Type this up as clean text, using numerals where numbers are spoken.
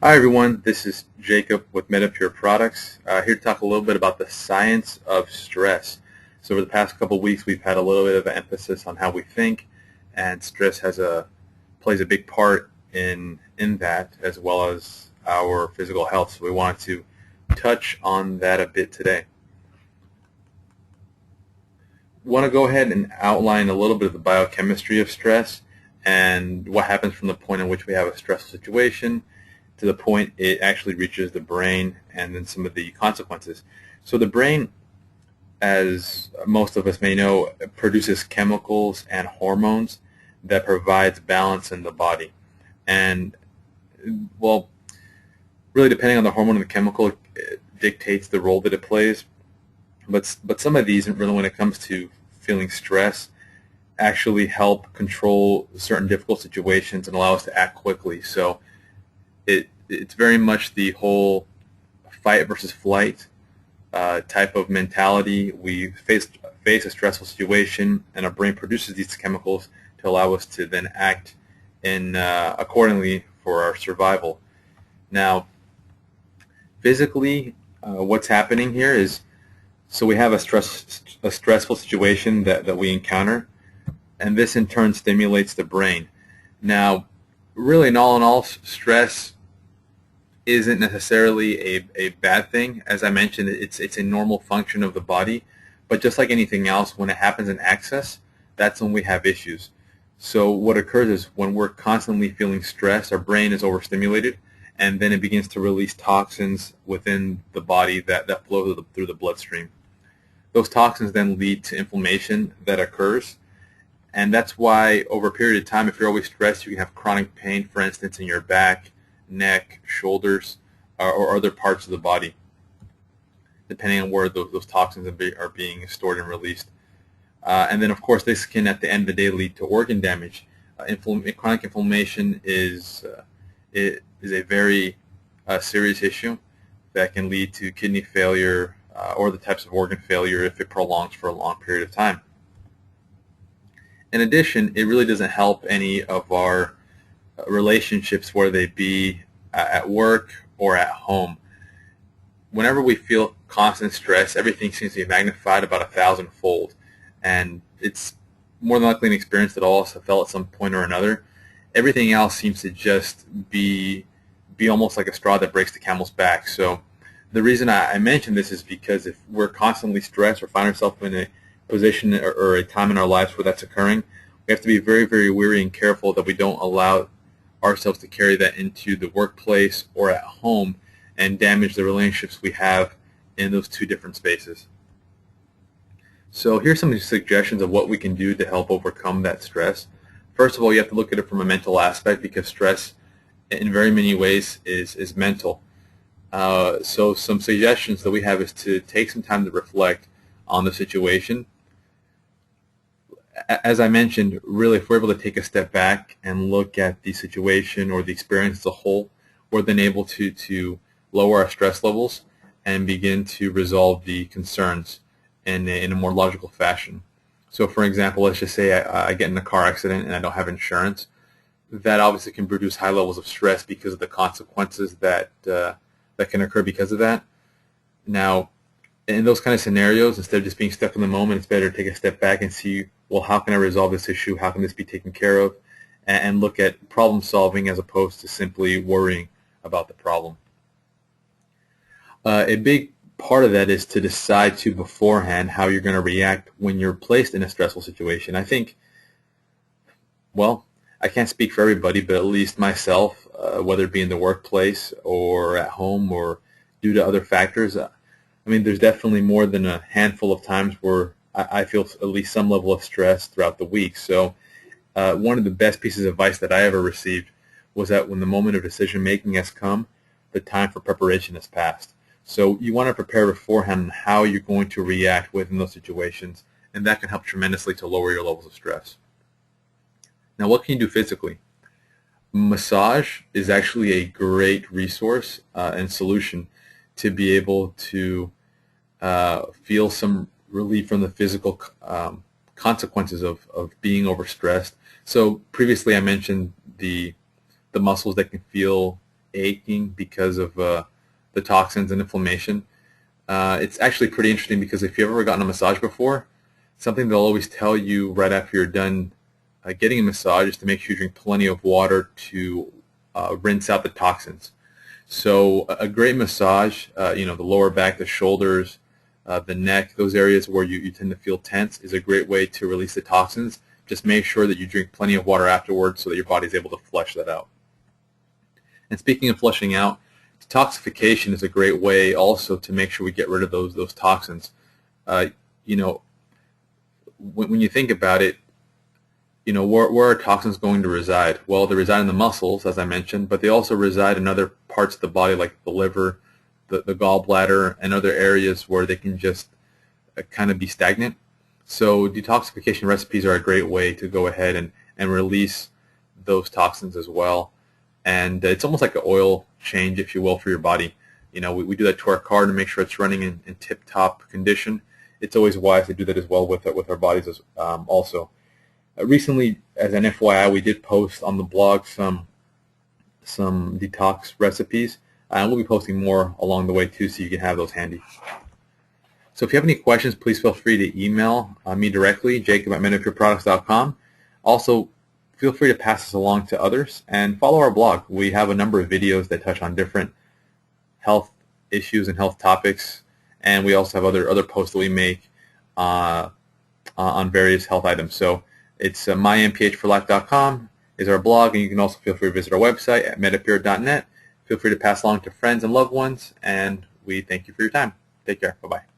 Hi everyone, this is Jacob with Metapure Products, here to talk a little bit about the science of stress. So over the past couple of weeks we've had a little bit of an emphasis on how we think, and stress plays a big part in that, as well as our physical health. So we wanted to touch on that a bit today. Want to go ahead and outline a little bit of the biochemistry of stress and what happens from the point in which we have a stressful situation to the point it actually reaches the brain, and then some of the consequences. So the brain, as most of us may know, produces chemicals and hormones that provides balance in the body. And, well, really depending on the hormone and the chemical, it dictates the role that it plays. But some of these, really when it comes to feeling stress, actually help control certain difficult situations and allow us to act quickly. So it's very much the whole fight versus flight type of mentality. We face a stressful situation, and our brain produces these chemicals to allow us to then act accordingly for our survival. Now, physically, what's happening here is, so we have a stressful situation that we encounter, and this in turn stimulates the brain. Now, really, in all, stress isn't necessarily a bad thing. As I mentioned, it's a normal function of the body, but just like anything else, when it happens in excess, that's when we have issues. So what occurs is when we're constantly feeling stress, our brain is overstimulated, and then it begins to release toxins within the body that flow through the bloodstream. Those toxins then lead to inflammation that occurs, and that's why over a period of time, if you're always stressed, you can have chronic pain, for instance, in your back, neck, shoulders, or other parts of the body, depending on where those toxins are being stored and released. And then, of course, this can, at the end of the day, lead to organ damage. Chronic inflammation is a very serious issue that can lead to kidney failure or the types of organ failure if it prolongs for a long period of time. In addition, it really doesn't help any of our relationships, whether they be at work or at home. Whenever we feel constant stress, everything seems to be magnified about 1,000-fold, and it's more than likely an experience that all of us have felt at some point or another. Everything else seems to just be almost like a straw that breaks the camel's back. So the reason I mention this is because if we're constantly stressed or find ourselves in a position or a time in our lives where that's occurring, we have to be very, very wary and careful that we don't allow ourselves to carry that into the workplace or at home and damage the relationships we have in those two different spaces. So here's some suggestions of what we can do to help overcome that stress. First of all, you have to look at it from a mental aspect, because stress in very many ways is mental. So some suggestions that we have is to take some time to reflect on the situation. As I mentioned, really, if we're able to take a step back and look at the situation or the experience as a whole, we're then able to lower our stress levels and begin to resolve the concerns in a more logical fashion. So, for example, let's just say I get in a car accident and I don't have insurance. That obviously can produce high levels of stress because of the consequences that can occur because of that. Now, in those kind of scenarios, instead of just being stuck in the moment, it's better to take a step back and see, well, how can I resolve this issue? How can this be taken care of? And look at problem solving as opposed to simply worrying about the problem. A big part of that is to decide beforehand how you're going to react when you're placed in a stressful situation. I think, well, I can't speak for everybody, but at least myself, whether it be in the workplace or at home or due to other factors, I mean, there's definitely more than a handful of times where I feel at least some level of stress throughout the week. So one of the best pieces of advice that I ever received was that when the moment of decision making has come, the time for preparation has passed. So you want to prepare beforehand on how you're going to react within those situations, and that can help tremendously to lower your levels of stress. Now, what can you do physically? Massage is actually a great resource and solution to be able to feel some relief from the physical consequences of being overstressed. So previously I mentioned the muscles that can feel aching because of the toxins and inflammation. It's actually pretty interesting because if you've ever gotten a massage before, something they'll always tell you right after you're done getting a massage is to make sure you drink plenty of water to rinse out the toxins. So a great massage, the lower back, the shoulders, the neck, those areas where you tend to feel tense is a great way to release the toxins. Just make sure that you drink plenty of water afterwards so that your body is able to flush that out. And speaking of flushing out, detoxification is a great way also to make sure we get rid of those toxins. When you think about it, where are toxins going to reside? Well, they reside in the muscles, as I mentioned, but they also reside in other parts of the body like the liver, the gallbladder, and other areas where they can just kind of be stagnant. So detoxification recipes are a great way to go ahead and release those toxins as well. And it's almost like an oil change, if you will, for your body. We do that to our car to make sure it's running in tip-top condition. It's always wise to do that as well with our bodies also. Recently, as an FYI, we did post on the blog some detox recipes, and we'll be posting more along the way too, so you can have those handy. So if you have any questions, please feel free to email me directly, jacob@MetaPureProducts.com. Also, feel free to pass this along to others and follow our blog. We have a number of videos that touch on different health issues and health topics, and we also have other posts that we make on various health items. So it's mympHforlife.com is our blog, and you can also feel free to visit our website at metapure.net. Feel free to pass along to friends and loved ones, and we thank you for your time. Take care. Bye-bye.